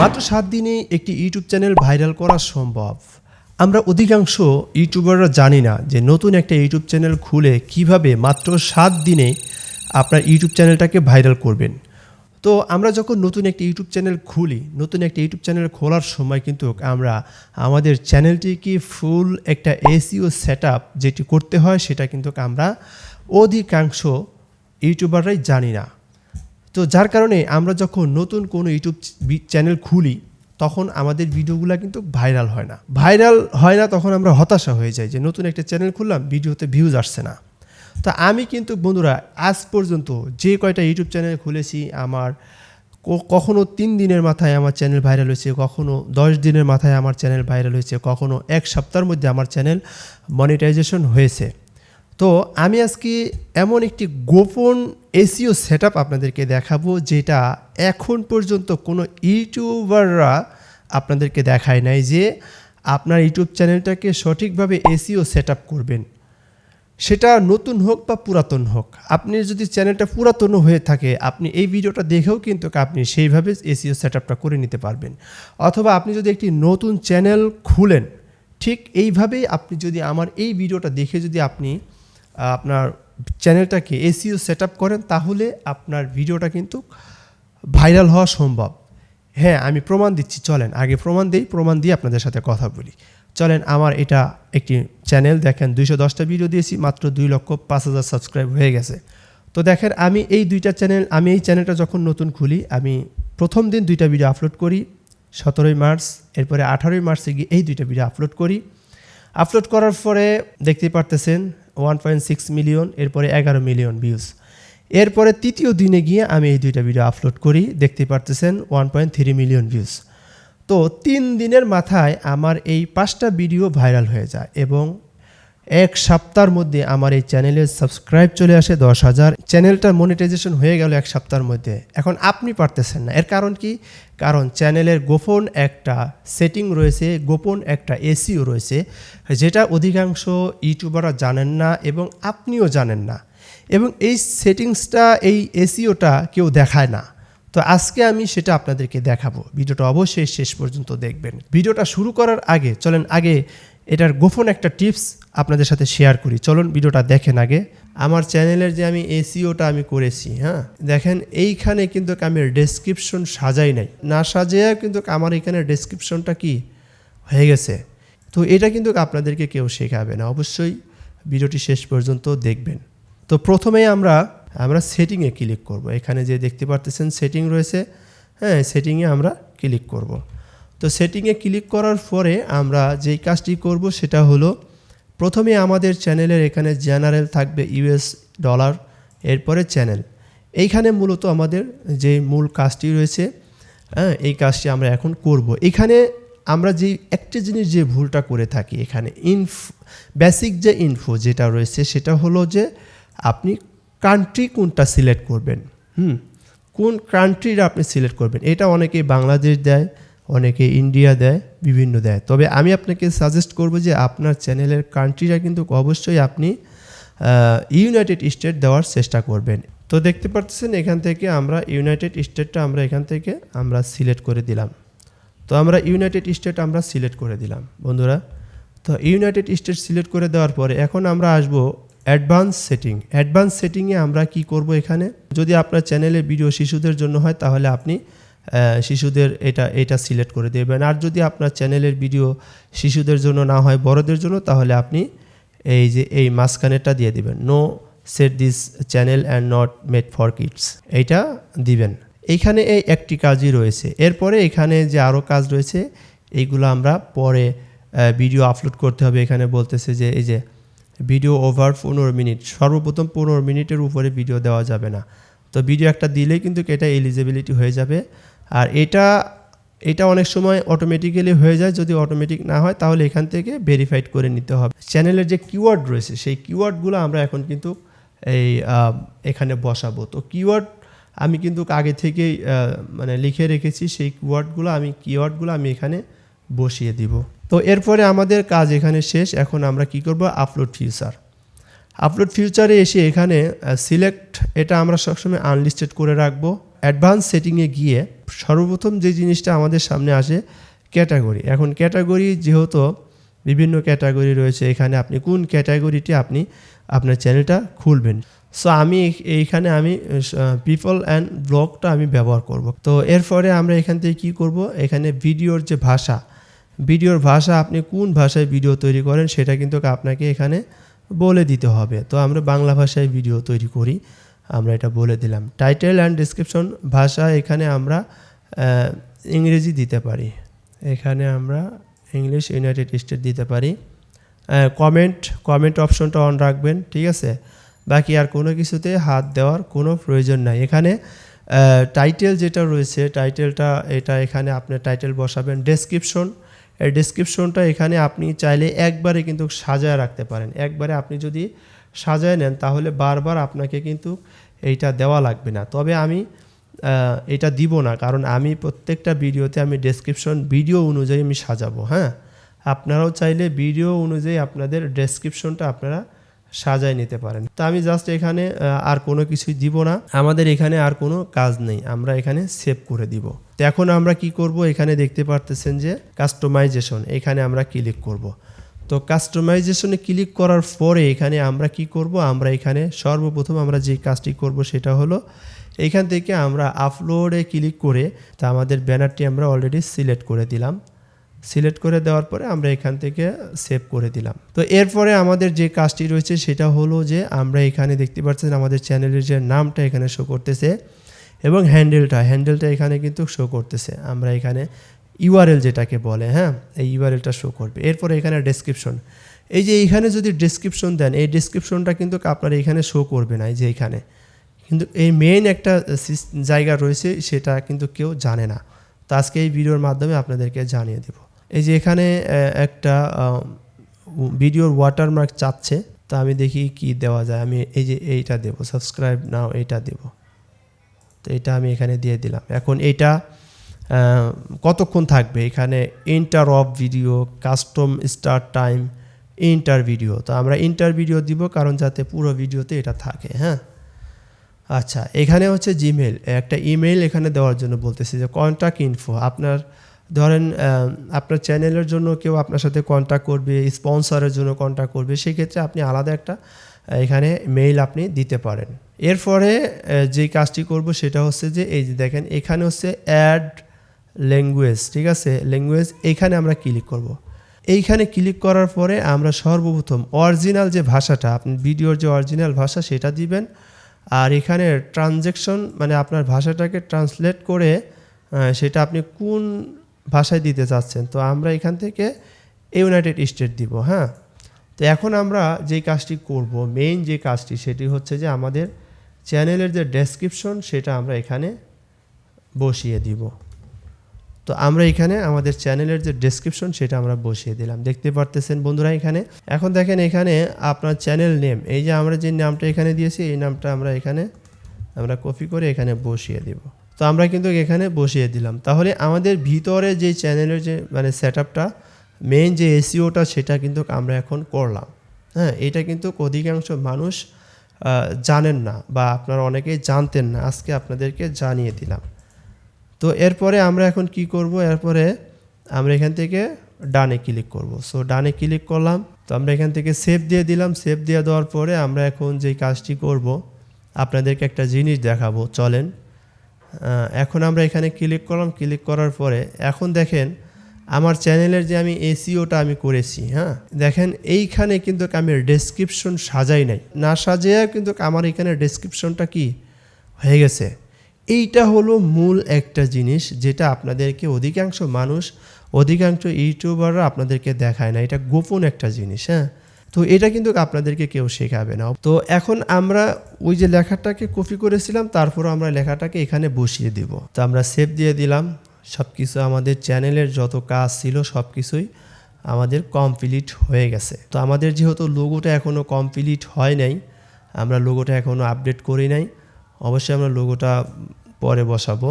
মাত্র 7 দিনে একটি ইউটিউব চ্যানেল ভাইরাল করা সম্ভব। আমরা অধিকাংশ ইউটিউবাররা জানি না যে নতুন একটা ইউটিউব চ্যানেল খুলে কিভাবে মাত্র 7 দিনে আপনার ইউটিউব চ্যানেলটাকে ভাইরাল করবেন। তো আমরা যখন নতুন একটা ইউটিউব চ্যানেল খুলি, নতুন একটা ইউটিউব চ্যানেল খোলার সময় কিন্তু আমরা আমাদের চ্যানেলটিকে ফুল একটা এসইও সেটআপ যেটি করতে হয় সেটা কিন্তু আমরা অধিকাংশ ইউটিউবাররাই জানি না। তো যার কারণে আমরা যখন নতুন কোনো ইউটিউব চ্যানেল খুলি তখন আমাদের ভিডিওগুলো কিন্তু ভাইরাল হয় না, তখন আমরা হতাশা হয়ে যাই যে নতুন একটা চ্যানেল খুললাম, ভিডিওতে ভিউজ আসছে না। তো আমি কিন্তু বন্ধুরা আজ পর্যন্ত যে কয়টা ইউটিউব চ্যানেল খুলেছি আমার কখনো 3 দিনের মাথায় আমার চ্যানেল ভাইরাল হয়েছে, কখনো 10 দিনের মাথায় আমার চ্যানেল ভাইরাল হয়েছে, কখনো 1 সপ্তাহের মধ্যে আমার চ্যানেল মনিটাইজেশন হয়েছে। তো আমি আজকে এমন একটি গোপন এসইও সেটআপ আপনাদেরকে দেখাবো যেটা এখন পর্যন্ত কোনো ইউটিউবাররা আপনাদেরকে দেখায় নাই, যে আপনার ইউটিউব চ্যানেলটাকে সঠিকভাবে এসইও সেটআপ করবেন। সেটা নতুন হোক বা পুরাতন হোক, আপনি যদি চ্যানেলটা পুরাতন হয়ে থাকে আপনি এই ভিডিওটা দেখেও কিন্তু আপনি সেইভাবে এসইও সেটআপটা করে নিতে পারবেন। অথবা আপনি যদি একটি নতুন চ্যানেল খুলেন, ঠিক এইভাবেই আপনি যদি আমার এই ভিডিওটা দেখে যদি আপনি আপনার চ্যানেলটাকে এসইও সেটআপ করেন তাহলে আপনার ভিডিওটা কিন্তু ভাইরাল হওয়া সম্ভব। হ্যাঁ, আমি প্রমাণ দিচ্ছি, চলেন আগে প্রমাণ দিয়ে আপনাদের সাথে কথা বলি। চলেন, আমার এটা একটি চ্যানেল, দেখেন 210টা ভিডিও দিয়েছি, মাত্র 2,05,000 সাবস্ক্রাইব হয়ে গেছে। তো দেখেন আমি এই চ্যানেলটা যখন নতুন খুলি, আমি প্রথম দিন 2টা ভিডিও আপলোড করি 17ই মার্চ, এরপরে 18ই মার্চে গিয়ে এই 2টা ভিডিও আপলোড করি। আপলোড করার পরে দেখতেই পারতেছেন 1.6 মিলিয়ন, এরপরে 11 মিলিয়ন ভিউজ। এরপরে তৃতীয় দিনে গিয়ে আমি এই 2টা ভিডিও আপলোড করি, দেখতে পারতেছেন 1.3 মিলিয়ন ভিউজ। তো 3 দিনের মাথায় আমার এই 5টা ভিডিও ভাইরাল হয়ে যায় এবং 1 সপ্তাহের মধ্যে আমার এই চ্যানেলের সাবস্ক্রাইব চলে আসে 10,000। চ্যানেলটা মনিটাইজেশন হয়ে গেল 1 সপ্তাহের মধ্যে। এখন আপনি পারতেছেন না, এর কারণ কি? কারণ চ্যানেলের গোপন একটা সেটিং রয়েছে, গোপন একটা এসইও রয়েছে, যেটা অধিকাংশ ইউটিউবাররা জানেন না এবং আপনিও জানেন না, এবং এই সেটিংসটা, এই এসইওটা কেউ দেখায় না। তো আজকে আমি সেটা আপনাদেরকে দেখাবো, ভিডিওটা অবশ্যই শেষ পর্যন্ত দেখবেন। ভিডিওটা শুরু করার আগে চলেন আগে এটার গোপন একটা টিপস আপনাদের সাথে শেয়ার করি। চলুন ভিডিওটা দেখেন আগে। আমার চ্যানেলের যে আমি এসইওটা আমি করেছি, হ্যাঁ দেখেন এইখানে কিন্তু আমি ডেসক্রিপশন সাজাই নাই, না সাজিয়ে কিন্তু আমার এখানে ডেসক্রিপশনটা কি হয়ে গেছে। তো এটা কিন্তু আপনাদেরকে কেউ শেখাবে না, অবশ্যই ভিডিওটি শেষ পর্যন্ত দেখবেন। তো প্রথমেই আমরা সেটিংয়ে ক্লিক করব। এখানে যে দেখতে পারতেছেন সেটিং রয়েছে, হ্যাঁ সেটিংয়ে আমরা ক্লিক করব। তো সেটিংয়ে ক্লিক করার পরে আমরা যেই কাজটি করব সেটা হলো, প্রথমে আমাদের চ্যানেলের এখানে জেনারেল থাকবে ইউএস ডলার, এরপরে চ্যানেল। এইখানে মূলত আমাদের যে মূল কাজটি রয়েছে, হ্যাঁ এই কাজটি আমরা এখন করব। এখানে আমরা যে একটা জিনিস যে ভুলটা করে থাকি, এখানে বেসিক যে ইনফো যেটা রয়েছে সেটা হলো যে আপনি কান্ট্রি কোনটা সিলেক্ট করবেন, কোন কান্ট্রিটা আপনি সিলেক্ট করবেন। এটা অনেকে বাংলাদেশ দেয়, অনেকে ইন্ডিয়া দেয়, বিভিন্ন দেয়। তবে আমি আপনাকে সাজেস্ট করব যে আপনার চ্যানেলের কান্ট্রিটা কিন্তু অবশ্যই আপনি ইউনাইটেড স্টেট দেওয়ার চেষ্টা করবেন। তো দেখতে পাচ্ছেন এখান থেকে আমরা ইউনাইটেড স্টেটটা আমরা সিলেক্ট করে দিলাম। তো আমরা ইউনাইটেড স্টেট আমরা সিলেক্ট করে দিলাম বন্ধুরা। তো ইউনাইটেড স্টেট সিলেক্ট করে দেওয়ার পরে এখন আমরা আসবো অ্যাডভান্স সেটিংয়ে আমরা কি করব। এখানে যদি আপনার চ্যানেলের ভিডিও শিশুদের জন্য হয় তাহলে আপনি শিশুদের এটা সিলেক্ট করে দেবেন, আর যদি আপনার চ্যানেলের ভিডিও শিশুদের জন্য না হয় বড়দের জন্য, তাহলে আপনি এই মাঝখানেরটা দিয়ে দিবেন, no set this channel and not made for kids, এইটা দিবেন। এইখানে এই একটি কাজই রয়েছে। এরপরে এখানে যে আরও কাজ রয়েছে এইগুলো আমরা পরে ভিডিও আপলোড করতে হবে। এখানে বলতেছে যে এই যে ভিডিও ওভার 15 মিনিট, সর্বপ্রথম 15 মিনিটের উপরে ভিডিও দেওয়া যাবে না। তো ভিডিও একটা দিলেই কিন্তু এটা এলিজিবিলিটি হয়ে যাবে। আর এটা অনেক সময় অটোমেটিক্যালি হয়ে যায়, যদি অটোমেটিক না হয় তাহলে এখান থেকে ভেরিফাইড করে নিতে হবে। চ্যানেলের যে কিওয়ার্ড রয়েছে সেই কিওয়ার্ডগুলো আমরা এখন কিন্তু এখানে বসাবো। তো কিওয়ার্ড আমি কিন্তু আগে থেকেই লিখে রেখেছি, সেই কিওয়ার্ডগুলো আমি এখানে বসিয়ে দিব। তো এরপরে আমাদের কাজ এখানে শেষ। এখন আমরা কি করব, আপলোড ফিউচারে এসে এখানে সিলেক্ট, এটা আমরা সবসময় আনলিস্টেড করে রাখবো। অ্যাডভান্স সেটিংয়ে গিয়ে সর্বপ্রথম যে জিনিসটা আমাদের সামনে আসে ক্যাটাগরি। এখন ক্যাটাগরি যেহেতু বিভিন্ন ক্যাটাগরি রয়েছে, এখানে আপনি কোন ক্যাটাগরিটি আপনি আপনার চ্যানেলটা খুলবেন। সো আমি এইখানে আমি পিপল অ্যান্ড ব্লগটা আমি ব্যবহার করব। তো এরপরে আমরা এখান থেকে কী করব, এখানে ভিডিওর যে ভাষা, ভিডিওর ভাষা আপনি কোন ভাষায় ভিডিও তৈরি করেন সেটা কিন্তু আপনাকে এখানে বলে দিতে হবে। তো আমরা বাংলা ভাষায় ভিডিও তৈরি করি, আমরা এটা বলে দিলাম। টাইটেল অ্যান্ড ডিসক্রিপশন ভাষা এখানে আমরা ইংরেজি দিতে পারি, এখানে আমরা ইংলিশ ইউনাইটেড স্টেট দিতে পারি। কমেন্ট অপশনটা অন রাখবেন, ঠিক আছে। বাকি আর কোনো কিছুতে হাত দেওয়ার কোনো প্রয়োজন নাই। এখানে টাইটেল যেটা রয়েছে, টাইটেলটা এটা এখানে আপনি টাইটেল বসাবেন। ডেসক্রিপশন, এই ডেসক্রিপশনটা এখানে আপনি চাইলে একবারে কিন্তু সাজায় রাখতে পারেন। একবারে আপনি যদি সাজায় নেন তাহলে বারবার আপনাকে কিন্তু এইটা দেওয়া লাগবে না। তবে আমি এটা দিব না, কারণ আমি প্রত্যেকটা ভিডিওতে আমি ডেসক্রিপশন ভিডিও অনুযায়ী আমি সাজাবো। হ্যাঁ, আপনারাও চাইলে ভিডিও অনুযায়ী আপনাদের ডেসক্রিপশনটা আপনারা সাজায় নিতে পারেন। তো আমি জাস্ট এখানে আর কোনো কিছুই দিব না, আমাদের এখানে আর কোনো কাজ নেই, আমরা এখানে সেভ করে দিব। তো এখন আমরা কি করব, এখানে দেখতে পারতেছেন যে কাস্টমাইজেশন, এখানে আমরা ক্লিক করব। তো কাস্টমাইজেশনে ক্লিক করার পরে এখানে আমরা কি করব, আমরা এখানে সর্বপ্রথম আমরা যে কাজটি করব সেটা হলো এখান থেকে আমরা আপলোডে ক্লিক করে তা আমাদের ব্যানারটি আমরা অলরেডি সিলেক্ট করে দিলাম। সিলেক্ট করে দেওয়ার পরে আমরা এখান থেকে সেভ করে দিলাম। তো এরপরে আমাদের যে কাজটি রয়েছে সেটা হলো যে আমরা এখানে দেখতে পাচ্ছেন আমাদের চ্যানেলের যে নামটা এখানে শো করতেছে এবং হ্যান্ডেলটা এখানে কিন্তু শো করতেছে। আমরা এখানে ইউআরএল যেটাকে বলে, হ্যাঁ, এই ইউআরএলটা শো করবে। এরপরে এখানে ডেসক্রিপশন, এই যে এইখানে যদি ডেসক্রিপশন দেন, এই ডেসক্রিপশনটা কিন্তু আপনার এখানে শো করবে না, এই যে এইখানে কিন্তু এই মেইন একটা জায়গা রয়েছে সেটা কিন্তু কেউ জানে না। তো আজকে এই ভিডিওর মাধ্যমে আপনাদেরকে জানিয়ে দেব। এই যে এখানে একটা ভিডিওর ওয়াটারমার্ক চাচ্ছে, তো আমি দেখি কি দেওয়া যায়। আমি এই যে এইটা দেব, সাবস্ক্রাইব নাও, এইটা দেব। তো এটা আমি এখানে দিয়ে দিলাম। এখন এইটা কতক্ষণ থাকবে, এখানে inter of video, custom start time, inter video. তো আমরা ইন্টার ভিডিও দিব কারণ যাতে পুরো ভিডিওতে এটা থাকে। হ্যাঁ, আচ্ছা, এখানে হচ্ছে জিমেল, একটা ইমেল এখানে দেওয়ার জন্য বলতেছি যে কন্ট্যাক্ট ইনফো। আপনার ধরেন আপনার চ্যানেলের জন্য কেউ আপনার সাথে কন্ট্যাক্ট করবে, স্পন্সরের জন্য কন্ট্যাক্ট করবে, সেক্ষেত্রে আপনি আলাদা একটা এখানে মেইল আপনি দিতে পারেন। এরপরে যেই কাজটি করব সেটা হচ্ছে যে এই যে দেখেন এখানে হচ্ছে অ্যাড ল্যাঙ্গুয়েজ, ঠিক আছে, ল্যাঙ্গুয়েজ, এইখানে আমরা ক্লিক করব। এইখানে ক্লিক করার পরে আমরা সর্বপ্রথম অরিজিনাল যে ভাষাটা, আপনি ভিডিওর যে অরিজিনাল ভাষা সেটা দিবেন। আর এখানে ট্রানজ্যাকশন মানে আপনার ভাষাটাকে ট্রান্সলেট করে সেটা আপনি কোন ভাষায় দিতে চাচ্ছেন। তো আমরা এখান থেকে ইউনাইটেড স্টেট দিব। হ্যাঁ, তো এখন আমরা যেই কাজটি করব, মেইন যে কাজটি, সেটি হচ্ছে যে আমাদের চ্যানেলের যে ডেসক্রিপশন সেটা আমরা এখানে বসিয়ে দিব। তো আমরা এখানে আমাদের চ্যানেলের যে ডেসক্রিপশন সেটা আমরা বসিয়ে দিলাম, দেখতে পারতেছেন বন্ধুরা এখানে। এখন দেখেন এখানে আপনার চ্যানেল নেম, এই যে আমরা যে নামটা এখানে দিয়েছি এই নামটা আমরা এখানে আমরা কপি করে এখানে বসিয়ে দিব। তো আমরা কিন্তু এখানে বসিয়ে দিলাম। তাহলে আমাদের ভিতরে যে চ্যানেলের যে মানে সেটআপটা, মেইন যে এসইওটা সেটা কিন্তু আমরা এখন করলাম। হ্যাঁ, এটা কিন্তু অধিকাংশ মানুষ জানেন না বা আপনারা অনেকেই জানতেন না, আজকে আপনাদেরকে জানিয়ে দিলাম। তো এরপরে আমরা এখন কি করব, এরপরে আমরা এখান থেকে ডানে ক্লিক করব। সো ডানে ক্লিক করলাম, তো আমরা এখান থেকে সেভ দিয়ে দিলাম। সেভ দিয়ে দেওয়ার পরে আমরা এখন যেই কাজটি করব আপনাদেরকে একটা জিনিস দেখাবো, চলেন। এখন আমরা এখানে ক্লিক করলাম। ক্লিক করার পরে এখন দেখেন আমার চ্যানেলের যে আমি এসইওটা আমি করেছি, হ্যাঁ, দেখেন এইখানে কিন্তু আমি ডেসক্রিপশন সাজাই নাই, না সাজিয়ে কিন্তু আমার এখানে ডেসক্রিপশনটা কি হয়ে গেছে। এইটা হলো মূল একটা জিনিস যেটা আপনাদেরকে অধিকাংশ মানুষ, অধিকাংশ ইউটিউবাররা আপনাদেরকে দেখায় না, এটা গোপন একটা জিনিস। হ্যাঁ, তো এটা কিন্তু আপনাদেরকে কেউ শেখাবে না। তো এখন আমরা ওই যে লেখাটাকে কপি করেছিলাম, তারপর আমরা লেখাটাকে এখানে বসিয়ে দিব। তো আমরা সেভ দিয়ে দিলাম। সব কিছু আমাদের চ্যানেলের যত কাজ ছিল সব কিছুই আমাদের কমপ্লিট হয়ে গেছে। তো আমাদের যেহেতু লোগোটা এখনও কমপ্লিট হয় নাই, আমরা লোগোটা এখনও আপডেট করি নাই, অবশ্যই আমরা লোগোটা পরে বসাবো।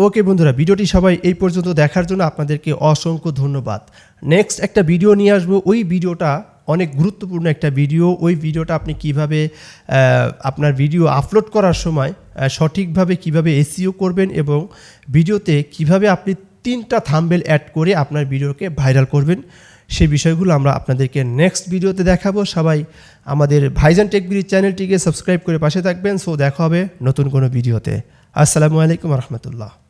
ওকে বন্ধুরা, ভিডিওটি সবাই এই পর্যন্ত দেখার জন্য আপনাদেরকে অসংখ্য ধন্যবাদ। নেক্সট একটা ভিডিও নিয়ে আসবো, ওই ভিডিওটা অনেক গুরুত্বপূর্ণ একটা ভিডিও। ওই ভিডিওটা আপনি কিভাবে আপনার ভিডিও আপলোড করার সময় সঠিকভাবে কিভাবে এসইও করবেন এবং ভিডিওতে কিভাবে আপনি 3টা থাম্বনেল অ্যাড করে আপনার ভিডিওকে ভাইরাল করবেন, সেই বিষয়গুলো আমরা আপনাদেরকে নেক্সট ভিডিওতে দেখাবো। সবাই আমাদের ভাইজান টেকবিডি চ্যানেলটিকে সাবস্ক্রাইব করে পাশে থাকবেন। সো দেখা হবে নতুন কোনো ভিডিওতে। আসসালামু আলাইকুম রহমতুল্লাহ।